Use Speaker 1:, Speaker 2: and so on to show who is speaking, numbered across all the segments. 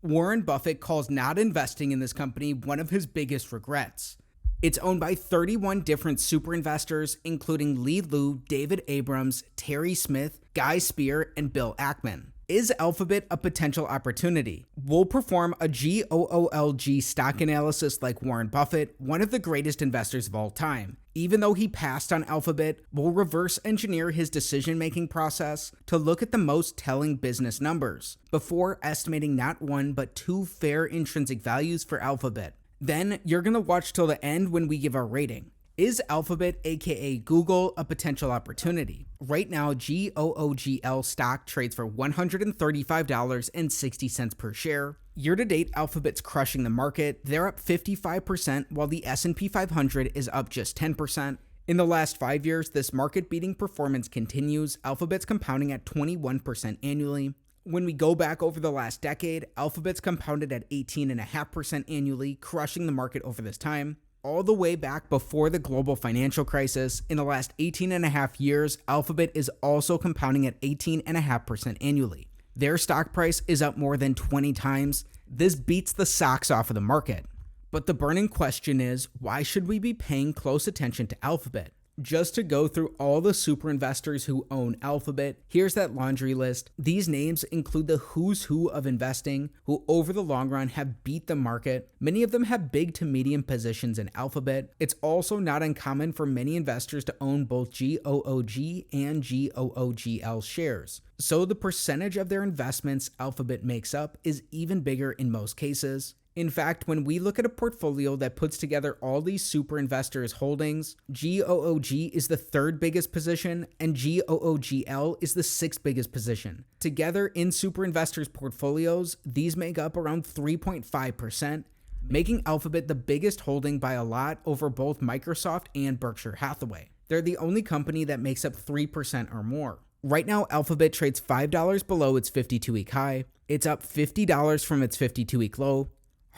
Speaker 1: Warren Buffett calls not investing in this company one of his biggest regrets. It's owned by 31 different super investors, including Lee Lu, David Abrams, Terry Smith, Guy Spear, and Bill Ackman. Is Alphabet a potential opportunity? We'll perform a GOOLG stock analysis like Warren Buffett, one of the greatest investors of all time. Even though he passed on Alphabet, we'll reverse engineer his decision-making process to look at the most telling business numbers before estimating not one but two fair intrinsic values for Alphabet. Then you're going to watch till the end when we give our rating. Is Alphabet, aka Google, a potential opportunity? Right now, GOOGL stock trades for $135.60 per share. Year to date, Alphabet's crushing the market. They're up 55%, while the S&P 500 is up just 10%. In the last 5 years, this market-beating performance continues. Alphabet's compounding at 21% annually. When we go back over the last decade, Alphabet's compounded at 18.5% annually, crushing the market over this time. All the way back before the global financial crisis, in the last 18.5 years, Alphabet is also compounding at 18.5% annually. Their stock price is up more than 20 times. This beats the socks off of the market. But the burning question is, why should we be paying close attention to Alphabet? Just to go through all the super investors who own Alphabet, here's that laundry list. These names include the who's who of investing, who over the long run have beat the market. Many of them have big to medium positions in Alphabet. It's also not uncommon for many investors to own both GOOG and GOOGL shares. So the percentage of their investments Alphabet makes up is even bigger in most cases. In fact, when we look at a portfolio that puts together all these super investors' holdings, GOOG is the third biggest position and GOOGL is the sixth biggest position. Together in super investors' portfolios, these make up around 3.5%, making Alphabet the biggest holding by a lot over both Microsoft and Berkshire Hathaway. They're the only company that makes up 3% or more. Right now, Alphabet trades $5 below its 52-week high. It's up $50 from its 52-week low.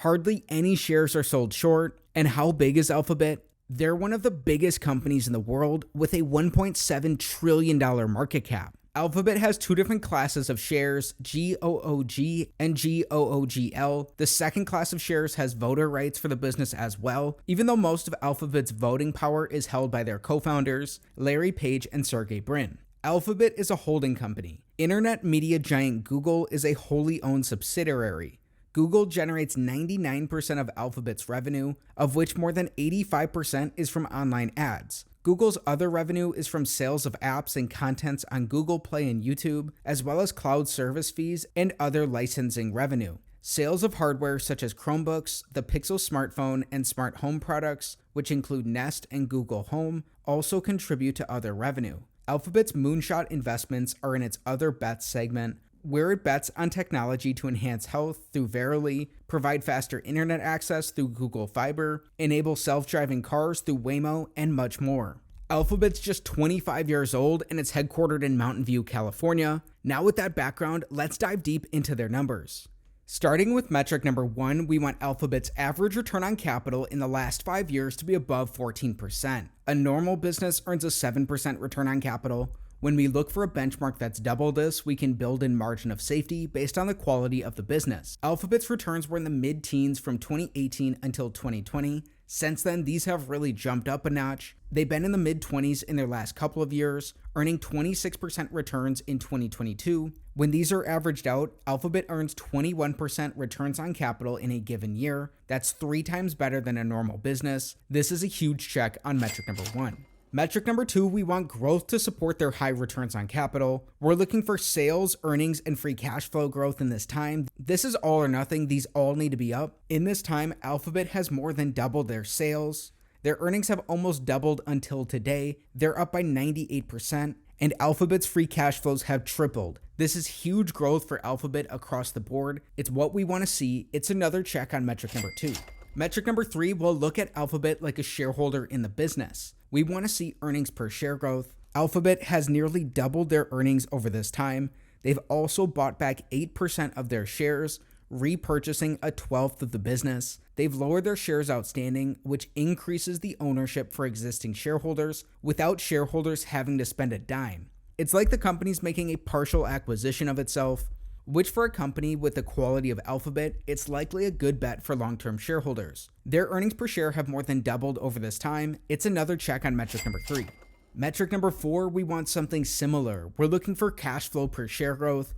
Speaker 1: Hardly any shares are sold short. And how big is Alphabet? They're one of the biggest companies in the world with a $1.7 trillion market cap. Alphabet has two different classes of shares, GOOG and GOOGL. The second class of shares has voter rights for the business as well, even though most of Alphabet's voting power is held by their co-founders, Larry Page and Sergey Brin. Alphabet is a holding company. Internet media giant Google is a wholly owned subsidiary. Google generates 99% of Alphabet's revenue, of which more than 85% is from online ads. Google's other revenue is from sales of apps and contents on Google Play and YouTube, as well as cloud service fees and other licensing revenue. Sales of hardware such as Chromebooks, the Pixel smartphone, and smart home products, which include Nest and Google Home, also contribute to other revenue. Alphabet's moonshot investments are in its other bets segment, where it bets on technology to enhance health through Verily, provide faster internet access through Google Fiber, enable self-driving cars through Waymo, and much more. Alphabet's just 25 years old and it's headquartered in Mountain View, California. Now with that background, let's dive deep into their numbers. Starting with metric number 1, we want Alphabet's average return on capital in the last 5 years to be above 14%. A normal business earns a 7% return on capital. When we look for a benchmark that's double this, we can build in margin of safety based on the quality of the business. Alphabet's returns were in the mid-teens from 2018 until 2020. Since then, these have really jumped up a notch. They've been in the mid-20s in their last couple of years, earning 26% returns in 2022. When these are averaged out, Alphabet earns 21% returns on capital in a given year. That's 3 times better than a normal business. This is a huge check on metric number 1. Metric number 2, we want growth to support their high returns on capital. We're looking for sales, earnings, and free cash flow growth in this time. This is all or nothing. These all need to be up. In this time, Alphabet has more than doubled their sales. Their earnings have almost doubled until today. They're up by 98%, and Alphabet's free cash flows have tripled. This is huge growth for Alphabet across the board. It's what we want to see. It's another check on metric number 2. Metric number 3, we'll look at Alphabet like a shareholder in the business. We want to see earnings per share growth. Alphabet has nearly doubled their earnings over this time. They've also bought back 8% of their shares, repurchasing a 1/12 of the business. They've lowered their shares outstanding, which increases the ownership for existing shareholders without shareholders having to spend a dime. It's like the company's making a partial acquisition of itself. which for a company with the quality of Alphabet, it's likely a good bet for long-term shareholders. Their earnings per share have more than doubled over this time. It's another check on metric number 3. Metric number 4, we want something similar. We're looking for cash flow per share growth.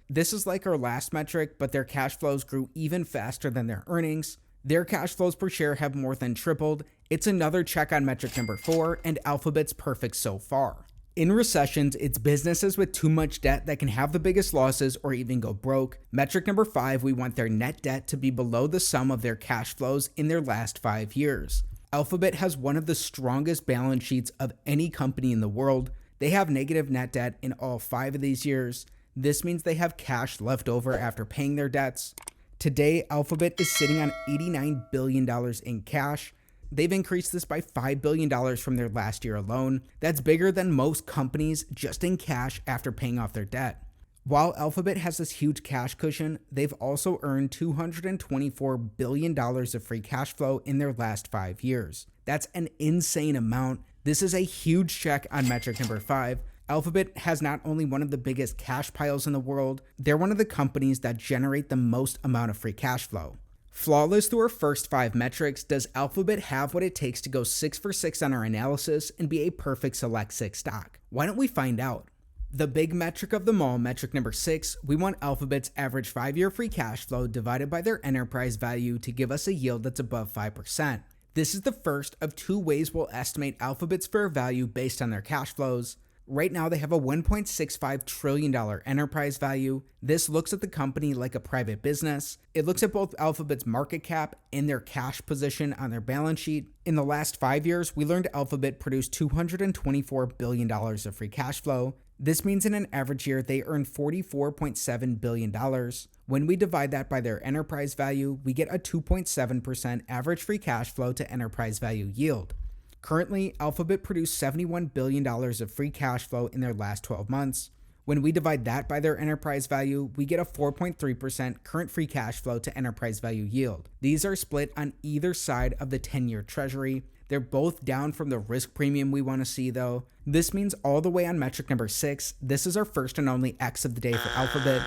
Speaker 1: This is like our last metric, but their cash flows grew even faster than their earnings. Their cash flows per share have more than tripled. It's another check on metric number 4, and Alphabet's perfect so far. In recessions, it's businesses with too much debt that can have the biggest losses or even go broke. Metric number 5, we want their net debt to be below the sum of their cash flows in their last 5 years. Alphabet has one of the strongest balance sheets of any company in the world. They have negative net debt in all 5 of these years. This means they have cash left over after paying their debts. Today, Alphabet is sitting on $89 billion in cash. They've increased this by $5 billion from their last year alone. That's bigger than most companies just in cash after paying off their debt. While Alphabet has this huge cash cushion, they've also earned $224 billion of free cash flow in their last 5 years. That's an insane amount. This is a huge check on metric number 5. Alphabet has not only one of the biggest cash piles in the world, they're one of the companies that generate the most amount of free cash flow. Flawless through our first 5 metrics, does Alphabet have what it takes to go 6 for 6 on our analysis and be a perfect Select 6 stock? Why don't we find out? The big metric of them all, metric number 6, we want Alphabet's average 5-year free cash flow divided by their enterprise value to give us a yield that's above 5%. This is the first of 2 ways we'll estimate Alphabet's fair value based on their cash flows. Right now, they have a $1.65 trillion enterprise value. This looks at the company like a private business. It looks at both Alphabet's market cap and their cash position on their balance sheet. In the last 5 years, we learned Alphabet produced $224 billion of free cash flow. This means in an average year, they earned $44.7 billion. When we divide that by their enterprise value, we get a 2.7% average free cash flow to enterprise value yield. Currently, Alphabet produced $71 billion of free cash flow in their last 12 months. When we divide that by their enterprise value, we get a 4.3% current free cash flow to enterprise value yield. These are split on either side of the 10-year treasury. They're both down from the risk premium we want to see though. This means all the way on metric number 6, this is our first and only X of the day for Alphabet.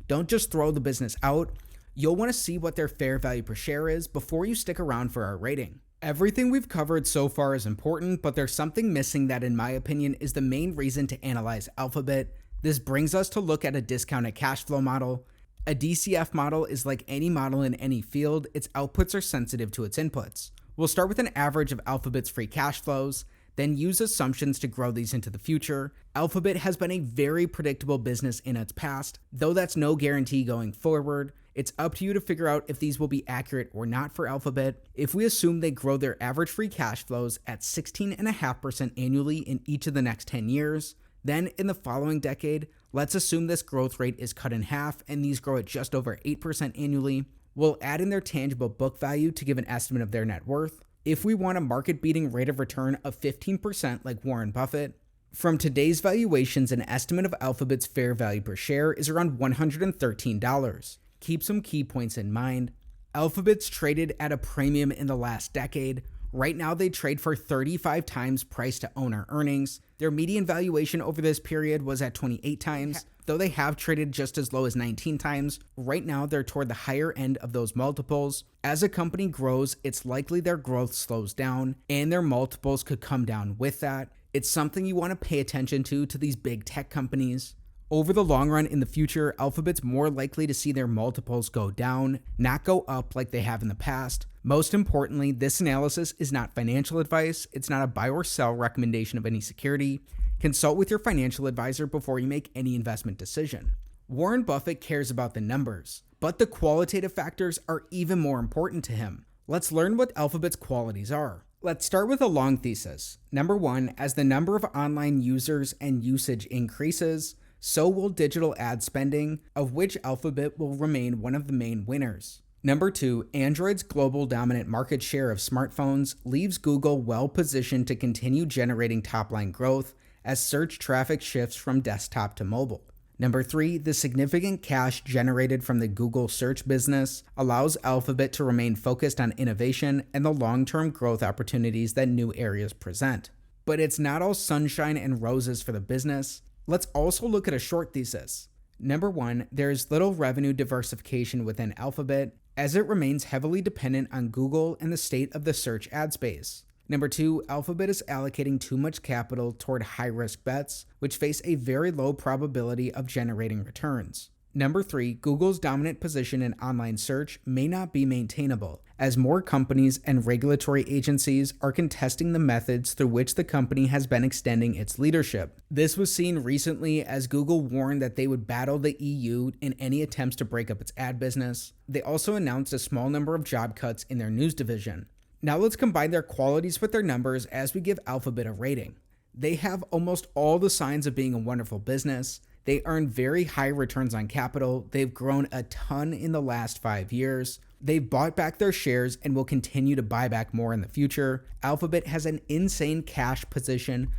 Speaker 1: Don't just throw the business out. You'll want to see what their fair value per share is before you stick around for our rating. Everything we've covered so far is important, but there's something missing that in my opinion is the main reason to analyze Alphabet. This brings us to look at a discounted cash flow model. A DCF model is like any model in any field, its outputs are sensitive to its inputs. We'll start with an average of Alphabet's free cash flows, then use assumptions to grow these into the future. Alphabet has been a very predictable business in its past, though that's no guarantee going forward. It's up to you to figure out if these will be accurate or not for Alphabet. If we assume they grow their average free cash flows at 16.5% annually in each of the next 10 years, then in the following decade, let's assume this growth rate is cut in half and these grow at just over 8% annually. We'll add in their tangible book value to give an estimate of their net worth. If we want a market-beating rate of return of 15% like Warren Buffett, from today's valuations, an estimate of Alphabet's fair value per share is around $113. Keep some key points in mind. Alphabet's traded at a premium in the last decade. Right now, they trade for 35 times price to owner earnings. Their median valuation over this period was at 28 times, though they have traded just as low as 19 times. Right now, they're toward the higher end of those multiples. As a company grows, it's likely their growth slows down, and their multiples could come down with that. It's something you want to pay attention to these big tech companies. Over the long run in the future, Alphabet's more likely to see their multiples go down, not go up like they have in the past. Most importantly, this analysis is not financial advice. It's not a buy or sell recommendation of any security. Consult with your financial advisor before you make any investment decision. Warren Buffett cares about the numbers, but the qualitative factors are even more important to him. Let's learn what Alphabet's qualities are. Let's start with a long thesis. Number 1, as the number of online users and usage increases, so will digital ad spending, of which Alphabet will remain one of the main winners. Number 2, Android's global dominant market share of smartphones leaves Google well positioned to continue generating top-line growth as search traffic shifts from desktop to mobile. Number 3, the significant cash generated from the Google search business allows Alphabet to remain focused on innovation and the long-term growth opportunities that new areas present. But it's not all sunshine and roses for the business. Let's also look at a short thesis. Number 1, there is little revenue diversification within Alphabet, as it remains heavily dependent on Google and the state of the search ad space. Number 2, Alphabet is allocating too much capital toward high-risk bets, which face a very low probability of generating returns. Number 3, Google's dominant position in online search may not be maintainable, as more companies and regulatory agencies are contesting the methods through which the company has been extending its leadership. This was seen recently as Google warned that they would battle the EU in any attempts to break up its ad business. They also announced a small number of job cuts in their news division. Now let's combine their qualities with their numbers as we give Alphabet a rating. They have almost all the signs of being a wonderful business. They earn very high returns on capital. They've grown a ton in the last 5 years. They've bought back their shares and will continue to buy back more in the future. Alphabet has an insane cash position,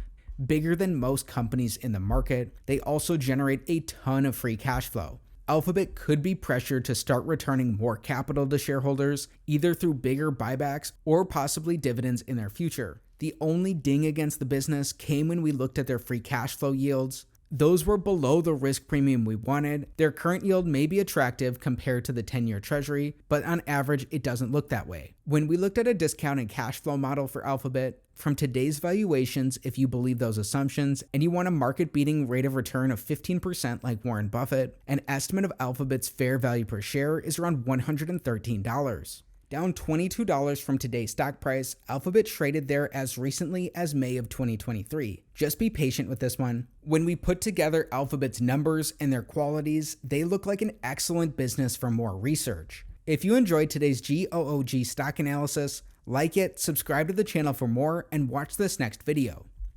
Speaker 1: bigger than most companies in the market. They also generate a ton of free cash flow. Alphabet could be pressured to start returning more capital to shareholders, either through bigger buybacks or possibly dividends in their future. The only ding against the business came when we looked at their free cash flow yields. Those were below the risk premium we wanted. Their current yield may be attractive compared to the 10-year treasury, but on average, it doesn't look that way. When we looked at a discounted cash flow model for Alphabet, from today's valuations, if you believe those assumptions, and you want a market-beating rate of return of 15% like Warren Buffett, an estimate of Alphabet's fair value per share is around $113. Down $22 from today's stock price, Alphabet traded there as recently as May of 2023. Just be patient with this one. When we put together Alphabet's numbers and their qualities, they look like an excellent business for more research. If you enjoyed today's GOOG stock analysis, like it, subscribe to the channel for more, and watch this next video.